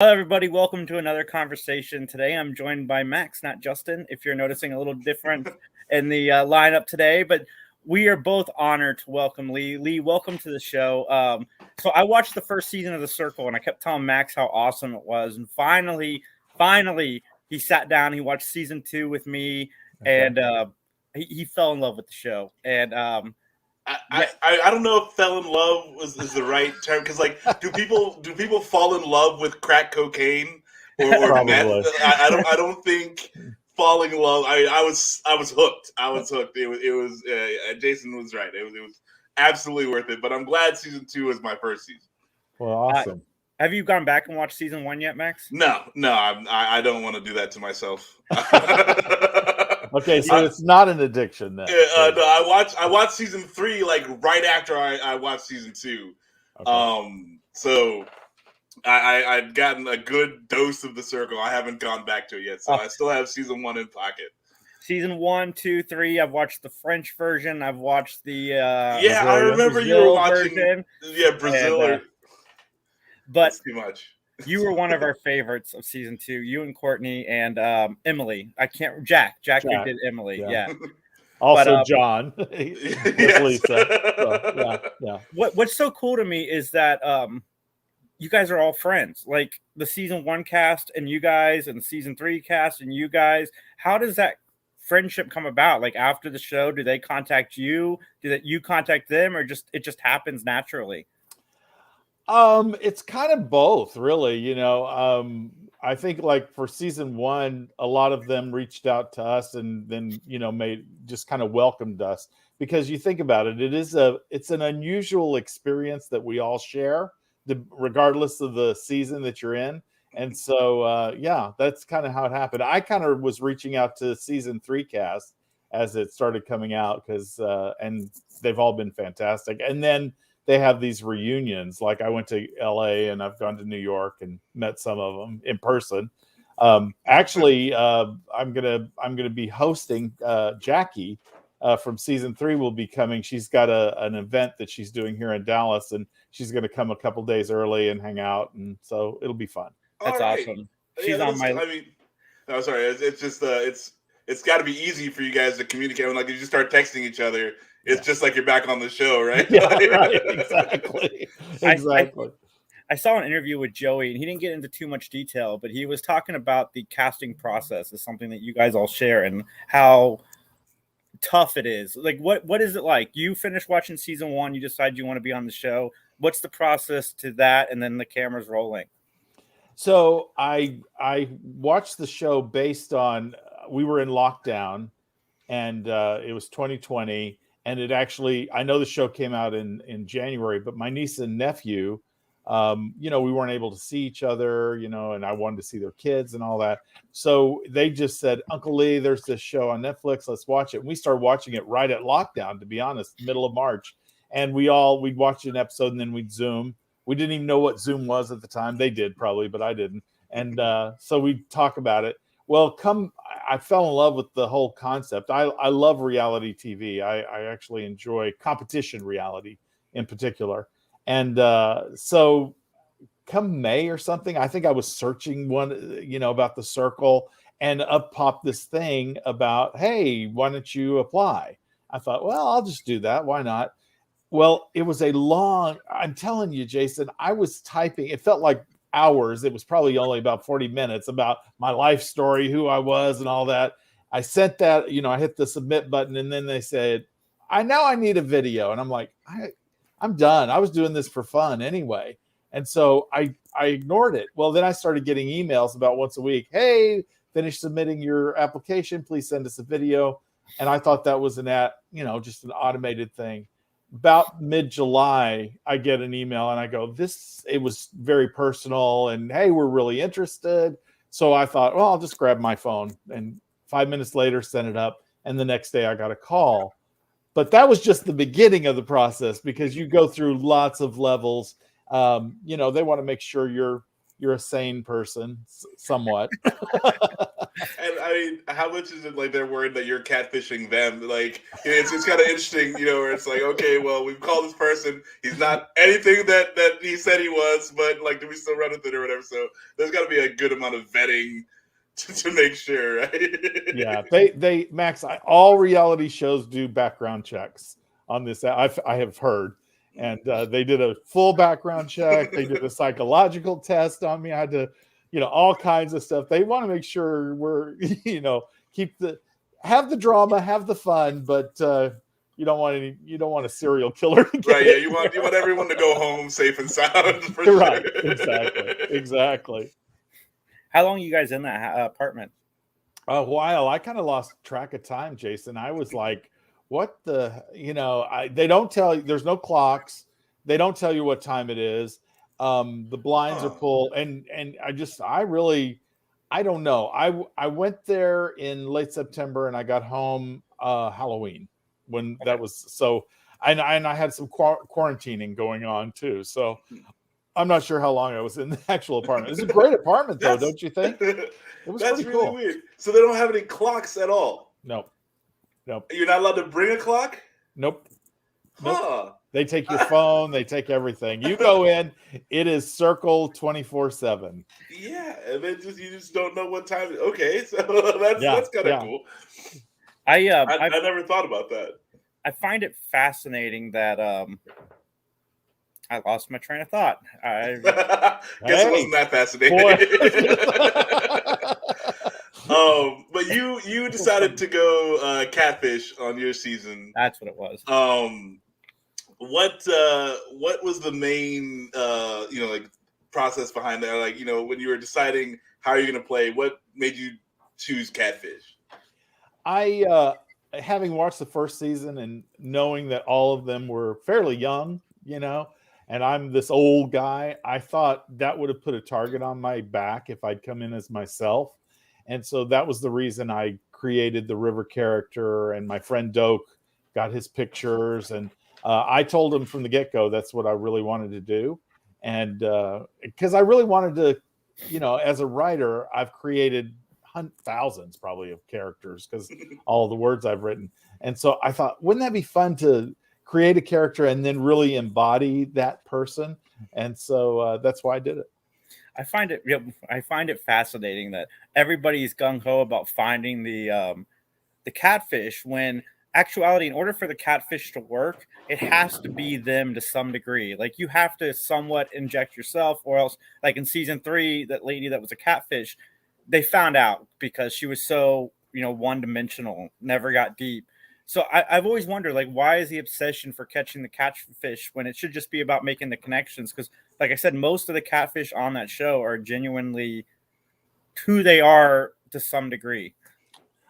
Hello, everybody. Welcome to another conversation. Today, I'm joined by Max, not Justin. If you're noticing a little difference in the lineup today, but we are both honored to welcome Lee. Lee, welcome to the show. So I watched the first season of The Circle, and I kept telling Max how awesome it was. And finally, he sat down. He watched season 2 with me, and he fell in love with the show. And I don't know if "fell in love" is the right term, because do people fall in love with crack cocaine or meth? I don't think falling in love. I was hooked. I was hooked. It was Jason was right. It was absolutely worth it. But I'm glad season 2 was my first season. Well, awesome. Have you gone back and watched season 1 yet, Max? No, I don't want to do that to myself. Okay, so it's not an addiction then. No, I watched season 3 right after I watched season 2. Okay. So I'd gotten a good dose of The Circle. I haven't gone back to it yet, so I still have season 1 in pocket. Season 1, 2, 3. I've watched the French version. I've watched the I remember you were watching version. Brazil. But that's too much. You were one of our favorites of season 2. You and Courtney and Emily. Jack who did Emily. Yeah. Also, John. Lisa. So, What's so cool to me is that you guys are all friends. Like the season 1 cast and you guys, and the season 3 cast and you guys. How does that friendship come about? Like after the show, do they contact you? Do you contact them, or it just happens naturally? It's kind of both, really. I think for season 1, a lot of them reached out to us and then, just kind of welcomed us, because you think about it, it's an unusual experience that we all share, regardless of the season that you're in. And so, that's kind of how it happened. I kind of was reaching out to season 3 cast as it started coming out, and they've all been fantastic. And then they have these reunions. Like I went to LA and I've gone to New York and met some of them in person. Actually, I'm gonna be hosting Jackie from season 3 will be coming. She's got an event that she's doing here in Dallas, and she's gonna come a couple days early and hang out, and so it'll be fun. That's awesome. She's on my. No, sorry. It's just it's got to be easy for you guys to communicate. When you just start texting each other, it's just like you're back on the show, right? Yeah, right. Exactly. I saw an interview with Joey, and he didn't get into too much detail, but he was talking about the casting process as something that you guys all share and how tough it is. Like, what is it like? You finish watching season 1, you decide you want to be on the show. What's the process to that, and then the camera's rolling? So I watched the show based on we were in lockdown, and it was 2020. And it actually, I know the show came out in January, but my niece and nephew, we weren't able to see each other, and I wanted to see their kids and all that. So they just said, Uncle Lee, there's this show on Netflix. Let's watch it. And we started watching it right at lockdown, to be honest, middle of March. And we'd watch an episode and then we'd Zoom. We didn't even know what Zoom was at the time. They did probably, but I didn't. And so we'd talk about it. Well, I fell in love with the whole concept. I love reality TV. I actually enjoy competition reality in particular. And so come May or something, I think I was searching about The Circle, and up popped this thing about, hey, why don't you apply? I thought, well, I'll just do that. Why not? Well, it was I'm telling you, Jason, I was typing. It felt like hours. It was probably only about 40 minutes about my life story, who I was and all that. I sent that, I hit the submit button, and then they said, I need a video. And I'm like, I'm done. I was doing this for fun anyway. And so I ignored it. Well, then I started getting emails about once a week. Hey, finish submitting your application. Please send us a video. And I thought that was just an automated thing. About mid-July, I get an email and I go, it was very personal, and hey, we're really interested. So I thought, well, I'll just grab my phone, and 5 minutes later, send it up. And the next day I got a call. But that was just the beginning of the process, because you go through lots of levels. They want to make sure you're a sane person somewhat. And I mean, how much is it like they're worried that you're catfishing them? Like, it's kind of interesting, where it's like, okay, well, we've called this person. He's not anything that he said he was, but like, do we still run with it or whatever? So there's got to be a good amount of vetting to make sure, right? Yeah, they Max. All reality shows do background checks on this. I have heard, and they did a full background check. They did a psychological test on me. I had to, all kinds of stuff. They want to make sure we're, have the drama, have the fun, but you don't want a serial killer. Right? Yeah, you want everyone to go home safe and sound. For Right? Sure. Exactly. How long are you guys in that apartment? A while. I kind of lost track of time, Jason. I was like, what the, they don't tell you, there's no clocks. They don't tell you what time it is. The blinds are pulled. And I don't know. I went there in late September and I got home Halloween when that was so, and I had some quarantining going on too. So I'm not sure how long I was in the actual apartment. It's a great apartment though, don't you think? It was that's pretty really cool. Weird. So they don't have any clocks at all? Nope. You're not allowed to bring a clock? Nope. Huh. They take your phone. They take everything. You go in, it is circle 24/7. Yeah, and then you just don't know what time. Okay, so that's kind of cool. I never thought about that. I find it fascinating that I lost my train of thought. Guess it wasn't that fascinating. But you decided to go catfish on your season. That's what it was. What was the main process behind that? Like, when you were deciding how you're going to play, what made you choose catfish? I having watched the first season and knowing that all of them were fairly young, and I'm this old guy, I thought that would have put a target on my back if I'd come in as myself. And so that was the reason I created the River character, and my friend Doak got his pictures. And I told him from the get-go that's what I really wanted to do. And because I really wanted to, as a writer, I've created thousands probably of characters because all the words I've written. And so I thought, wouldn't that be fun to create a character and then really embody that person? And so that's why I did it. I find it fascinating that everybody's gung-ho about finding the catfish, when actuality, in order for the catfish to work, it has to be them to some degree. Like, you have to somewhat inject yourself, or else, like in season 3, that lady that was a catfish, they found out because she was so, one-dimensional, never got deep. So I've always wondered, like, why is the obsession for catching the catfish when it should just be about making the connections? Because, like I said, most of the catfish on that show are genuinely who they are to some degree.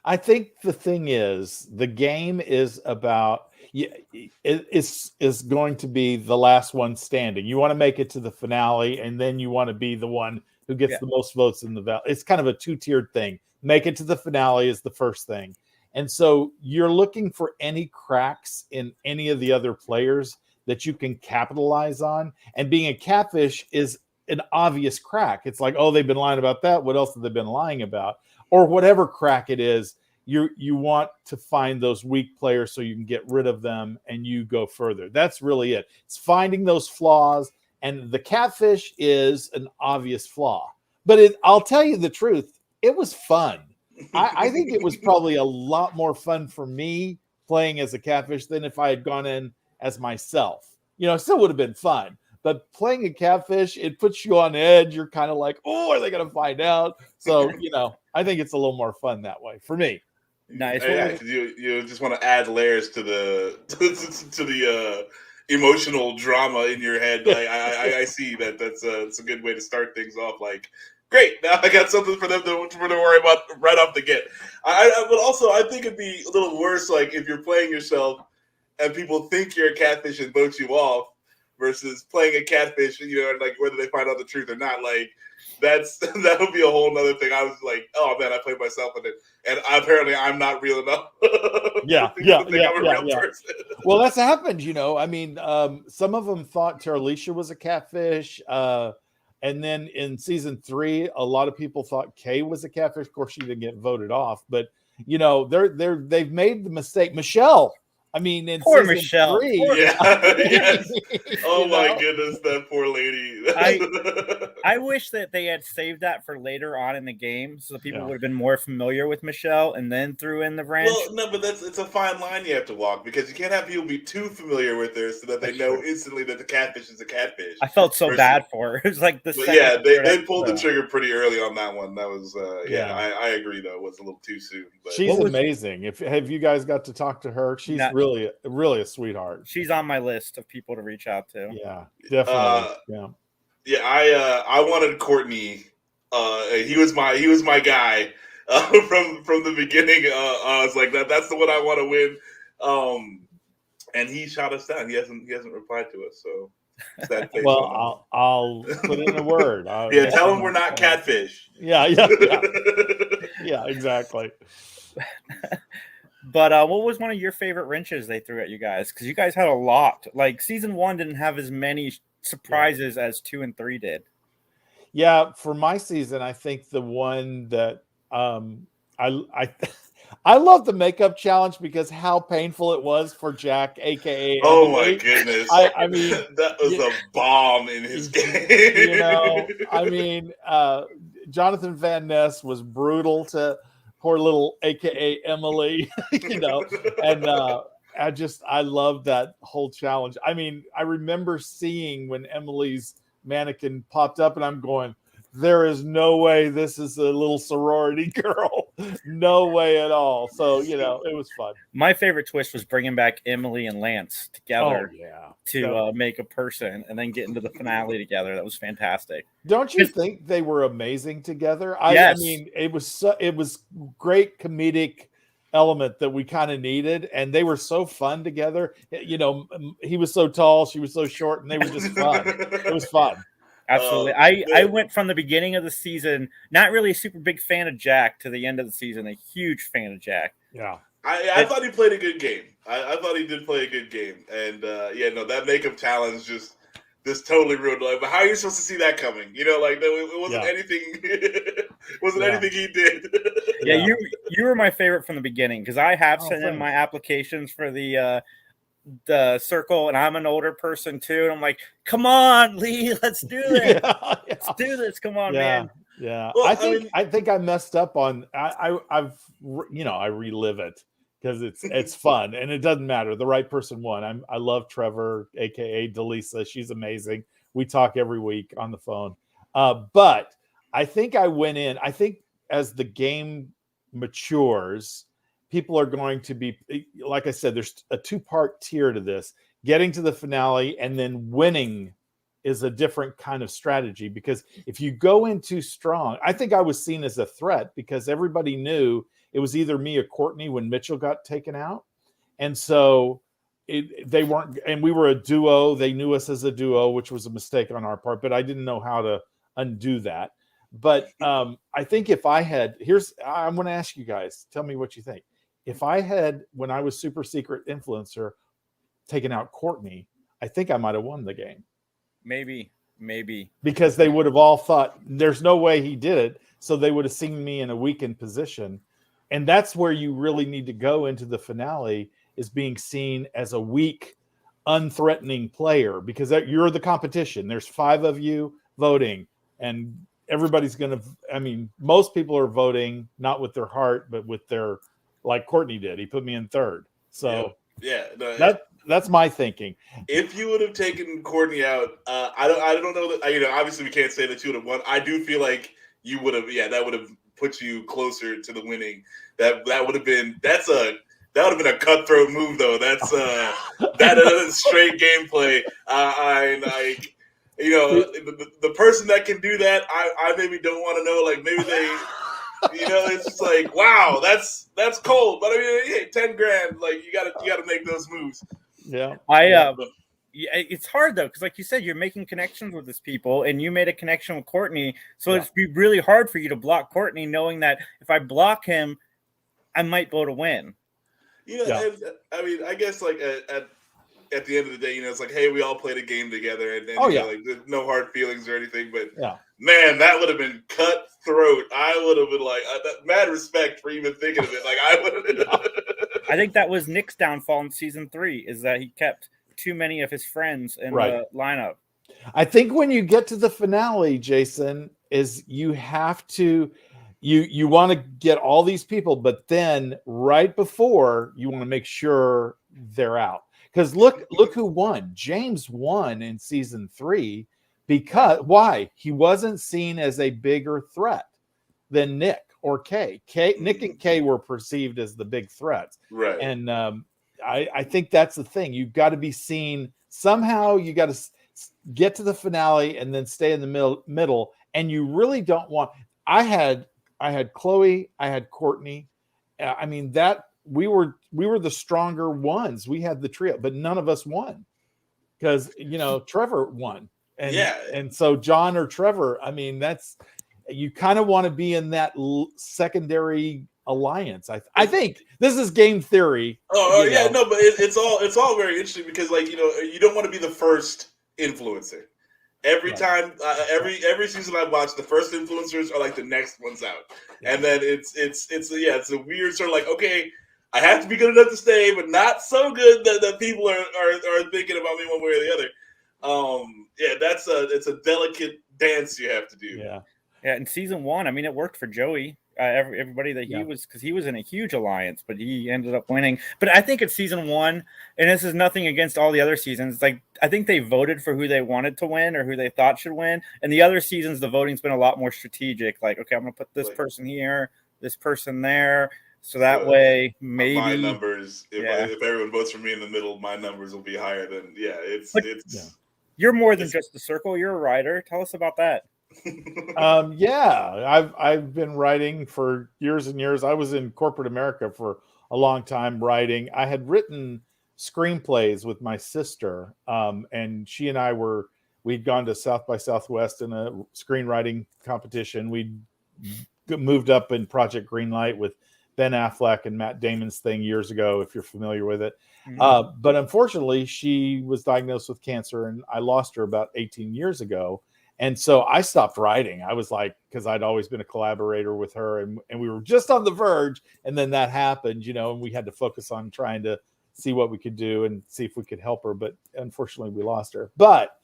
I think the thing is, the game is about, is going to be the last one standing. You want to make it to the finale, and then you want to be the one who gets the most votes in the valley. It's kind of a two-tiered thing. Make it to the finale is the first thing. And so you're looking for any cracks in any of the other players that you can capitalize on. And being a catfish is an obvious crack. It's like, oh, they've been lying about that. What else have they been lying about? Or whatever crack it is, you want to find those weak players so you can get rid of them and you go further. That's really it. It's finding those flaws. And the catfish is an obvious flaw. But I'll tell you the truth, it was fun. I think it was probably a lot more fun for me playing as a catfish than if I had gone in as myself. It still would have been fun. But playing a catfish, it puts you on edge. You're kind of like, oh, are they going to find out? So, I think it's a little more fun that way for me. Nice. Yeah, you just want to add layers to the to the emotional drama in your head. I see that that's a good way to start things off. Like, great, now I got something for them to worry about right off the get. But also, I think it'd be a little worse, like, if you're playing yourself and people think you're a catfish and vote you off, versus playing a catfish, and like whether they find out the truth or not. Like, that would be a whole nother thing. I was like, oh man, I played myself in it, and apparently I'm not real enough. Yeah. Well, that's happened. I mean, some of them thought Terralisha was a catfish, And then in season 3, a lot of people thought Kay was a catfish. Of course, she didn't get voted off, but they've made the mistake. Michelle, I mean, in Poor season Michelle. 3, Yes. Oh my goodness, that poor lady. I wish that they had saved that for later on in the game, so people would have been more familiar with Michelle, and then threw in the ranch. Well, no, but it's a fine line you have to walk, because you can't have people be too familiar with her so that they know instantly that the catfish is a catfish. I felt so bad for her. It was like they pulled the trigger pretty early on that one. That was I agree though. It was a little too soon. But. She's amazing. Have you guys got to talk to her? She's really a sweetheart. She's on my list of people to reach out to. Yeah, definitely. I wanted Courtney. He was my guy from the beginning. I was like that's the one I want to win. And he shot us down. He hasn't replied to us. So sad face. Well, I'll put in a word. Tell him we're not catfish. Yeah, exactly. But what was one of your favorite wrenches they threw at you guys? Because you guys had a lot. Like season 1 didn't have as many surprises as 2 and 3 did. Yeah, for my season, I think the one that I love the makeup challenge because how painful it was for Jack, aka oh Emily. My goodness! I mean, that was a bomb in his game. Jonathan Van Ness was brutal to poor little aka Emily, and I love that whole challenge. I mean, I remember seeing when Emily's mannequin popped up, and I'm going, there is no way this is a little sorority girl. No way at all. So, it was fun. My favorite twist was bringing back Emily and Lance together to make a person and then get into the finale together. That was fantastic. Don't you think they were amazing together? Yes. I mean, it was great comedic element that we kind of needed, and they were so fun together. He was so tall, she was so short, and they were just fun. It was fun. Absolutely. I went from the beginning of the season, not really a super big fan of Jack, to the end of the season, a huge fan of Jack. Yeah. I thought he played a good game. I thought he did play a good game. And that makeup challenge just totally ruined life. But how are you supposed to see that coming? It wasn't anything anything he did. Yeah, you were my favorite from the beginning, because I have sent in my applications for the circle, and I'm an older person too, and I'm like, come on, Lee, let's do it. Let's do this. Come on, man. Yeah. Well, I think I messed up on I relive it because it's fun, and it doesn't matter. The right person won. I love Trevor, aka Delisa. She's amazing. We talk every week on the phone. But I think I went in. I think as the game matures, people are going to be, like I said, there's a 2-part tier to this. Getting to the finale and then winning is a different kind of strategy, because if you go in too strong, I think I was seen as a threat because everybody knew it was either me or Courtney when Mitchell got taken out. And so they weren't, and we were a duo. They knew us as a duo, which was a mistake on our part, but I didn't know how to undo that. But I think if I had, I'm going to ask you guys, tell me what you think. If I had, when I was super secret influencer, taken out Courtney, I think I might have won the game. Maybe. Because they would have all thought there's no way he did it. So they would have seen me in a weakened position. And that's where you really need to go into the finale, is being seen as a weak, unthreatening player, because you're the competition. There's 5 of you voting, and everybody's going to, most people are voting not with their heart, but with their, like Courtney did. He put me in 3rd. So that's my thinking. If you would have taken Courtney out, I don't know that, obviously we can't say that you would have won. I do feel like you would have, that would have put you closer to the winning. That would have been a cutthroat move though. That's straight gameplay. The person that can do that, I maybe don't want to know. Like maybe they. It's just like, wow, that's cold. But hey, $10,000, like you gotta make those moves. Yeah, it's hard though, because like you said, you're making connections with these people, and you made a connection with Courtney, so it'd be really hard for you to block Courtney, knowing that if I block him, I might be able to win. I guess like at at the end of the day, it's like, hey, we all played a game together, and like there's no hard feelings or anything. But man, that would have been cutthroat. I would have been like, mad respect for even thinking of it. Like I would have. I think that was Nick's downfall in season 3, is that he kept too many of his friends in the lineup. I think when you get to the finale, Jason, is you have to. You want to get all these people, but then right before you want to make sure they're out. Because look who won. James won in season 3 because why? He wasn't seen as a bigger threat than Nick or Kay. Nick and Kay were perceived as the big threats. Right. And I think that's the thing. You've got to be seen somehow. You got to get to the finale and then stay in the middle. And you really don't want. I had Chloe, I had Courtney. I mean, that we were the stronger ones. We had the trio, but none of us won because Trevor won. And so John or Trevor, I mean, that's, you kind of want to be in that secondary alliance. I think this is game theory. But it's all very interesting because you don't want to be the first influencer. Every time, every season I watch, the first influencers are like the next ones out, and then it's a weird sort of like, okay, I have to be good enough to stay, but not so good that people are thinking about me one way or the other. It's a delicate dance you have to do. Yeah. In season 1, I mean, it worked for Joey. Everybody that he was, because he was in a huge alliance, but he ended up winning. But I think it's season 1, and this is nothing against all the other seasons. Like, I think they voted for who they wanted to win or who they thought should win. And the other seasons, the voting's been a lot more strategic. Like, okay, I'm going to put this person here, this person there. So that way, maybe my numbers, if everyone votes for me in the middle, my numbers will be higher than, You're more than just the circle. You're a writer. Tell us about that. I've been writing for years and years. I was in corporate America for a long time writing. I had written screenplays with my sister, and she and we'd gone to South by Southwest in a screenwriting competition. We'd moved up in Project Greenlight with Ben Affleck and Matt Damon's thing years ago, if you're familiar with it. Mm-hmm. But unfortunately, she was diagnosed with cancer, and I lost her about 18 years ago. And so I stopped writing. I was like, because I'd always been a collaborator with her, and we were just on the verge. And then that happened, and we had to focus on trying to see what we could do and see if we could help her. But unfortunately, we lost her. But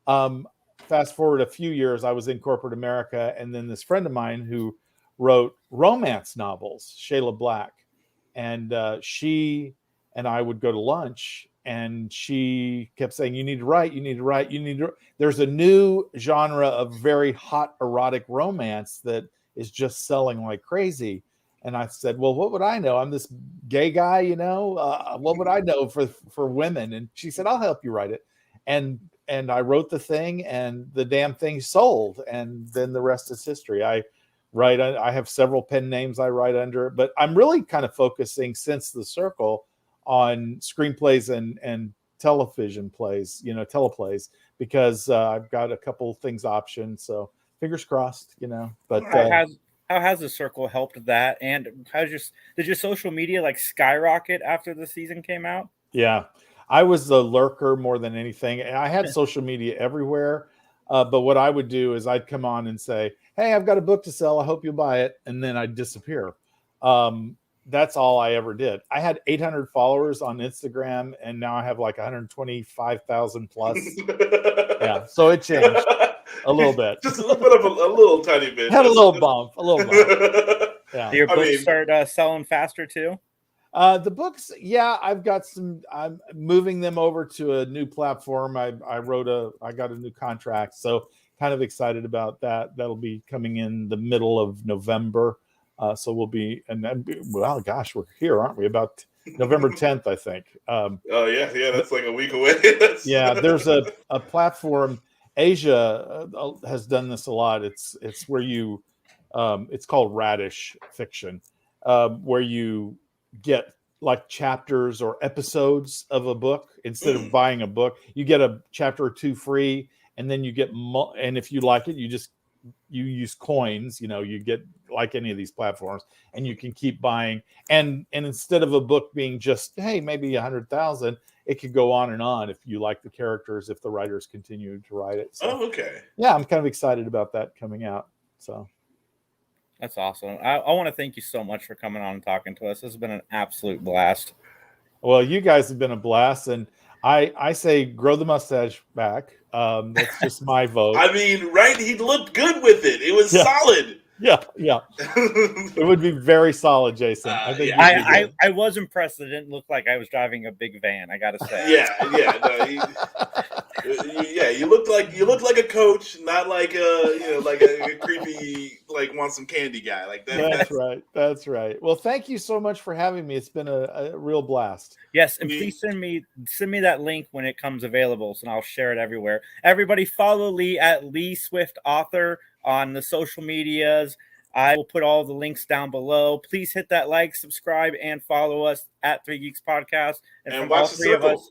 fast forward a few years, I was in corporate America. And then this friend of mine who wrote romance novels, Shayla Black, and she and I would go to lunch. And she kept saying, you need to write. There's a new genre of very hot erotic romance that is just selling like crazy. And I said, well, what would I know? I'm this gay guy, what would I know for women? And she said, I'll help you write it. And I wrote the thing, and the damn thing sold. And then the rest is history. I have several pen names I write under, but I'm really kind of focusing since the circle on screenplays and television plays, teleplays, because I've got a couple things optioned. So fingers crossed, But how has the circle helped that? And did your social media like skyrocket after the season came out? Yeah, I was the lurker more than anything. And I had social media everywhere. But what I would do is I'd come on and say, hey, I've got a book to sell. I hope you'll buy it. And then I'd disappear. That's all I ever did. I had 800 followers on Instagram, and now I have like 125,000 plus. Yeah, so it changed a little bit. Just a little tiny bit. Had a little bump. Yeah. Do your books start selling faster too? The books, I've got some. I'm moving them over to a new platform. I got a new contract, so kind of excited about that. That'll be coming in the middle of November. So we'll be, well, gosh, we're here, aren't we? About November 10th, I think. That's like a week away. Yeah, there's a platform. Asia has done this a lot. It's where you, it's called Radish Fiction, where you get like chapters or episodes of a book. Instead of buying a book, you get a chapter or two free, and then you get, and if you like it, you use coins, you get like any of these platforms, and you can keep buying. And instead of a book being just, hey, maybe 100,000, it could go on and on if you like the characters, if the writers continue to write it. So, okay. Yeah, I'm kind of excited about that coming out. So that's awesome. I want to thank you so much for coming on and talking to us. This has been an absolute blast. Well, you guys have been a blast, and I say grow the mustache back. That's just my vote. I mean, right? He looked good with it. It was solid. Yeah. It would be very solid, Jason. I think. I was impressed. It didn't look like I was driving a big van. I gotta say. You looked like a coach, not like a creepy want some candy guy. Like that. That's right. That's right. Well, thank you so much for having me. It's been a real blast. Yes, and please send me that link when it comes available, so I'll share it everywhere. Everybody follow Lee at Lee Swift Author on the social medias. I will put all the links down below. Please hit that like, subscribe, and follow us at 3 Geeks Podcast. And watch the circle.